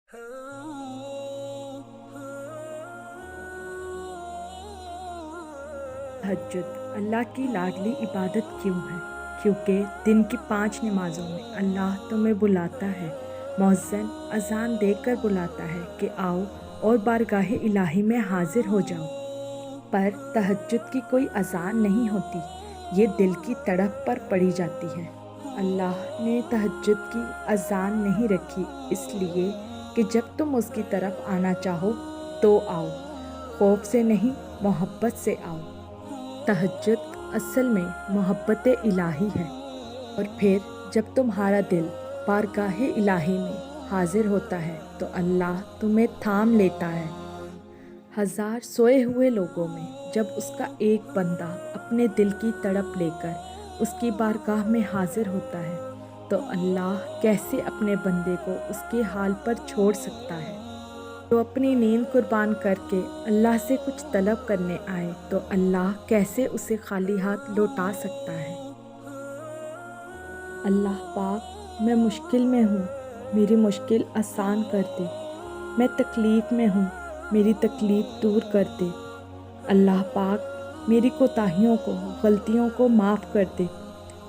تہجد اللہ کی لاڈلی عبادت کیوں ہے؟ کیونکہ دن کی 5 نمازوں میں اللہ تمہیں بلاتا ہے، مؤذن اذان دے کر بلاتا ہے کہ آؤ اور بارگاہ الہی میں حاضر ہو جاؤ۔ پر تہجد کی کوئی اذان نہیں ہوتی، یہ دل کی تڑپ پر پڑھی جاتی ہے۔ اللہ نے تہجد کی اذان نہیں رکھی، اس لیے کہ جب تم اس کی طرف آنا چاہو تو آؤ، خوف سے نہیں محبت سے آؤ۔ تہجد اصل میں محبت الہی ہے، اور پھر جب تمہارا دل بارگاہ الہی میں حاضر ہوتا ہے تو اللہ تمہیں تھام لیتا ہے۔ ہزار سوئے ہوئے لوگوں میں جب اس کا ایک بندہ اپنے دل کی تڑپ لے کر اس کی بارگاہ میں حاضر ہوتا ہے تو اللہ کیسے اپنے بندے کو اس کے حال پر چھوڑ سکتا ہے؟ جو اپنی نیند قربان کر کے اللہ سے کچھ طلب کرنے آئے تو اللہ کیسے اسے خالی ہاتھ لوٹا سکتا ہے؟ اللہ پاک، میں مشکل میں ہوں، میری مشکل آسان کر دے۔ میں تکلیف میں ہوں، میری تکلیف دور کر دے۔ اللہ پاک، میری کوتاہیوں کو، غلطیوں کو معاف کر دے۔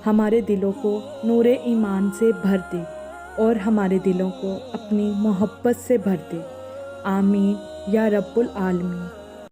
ہمارے دلوں کو نور ایمان سے بھر دے اور ہمارے دلوں کو اپنی محبت سے بھر دے۔ آمین یا رب العالمین۔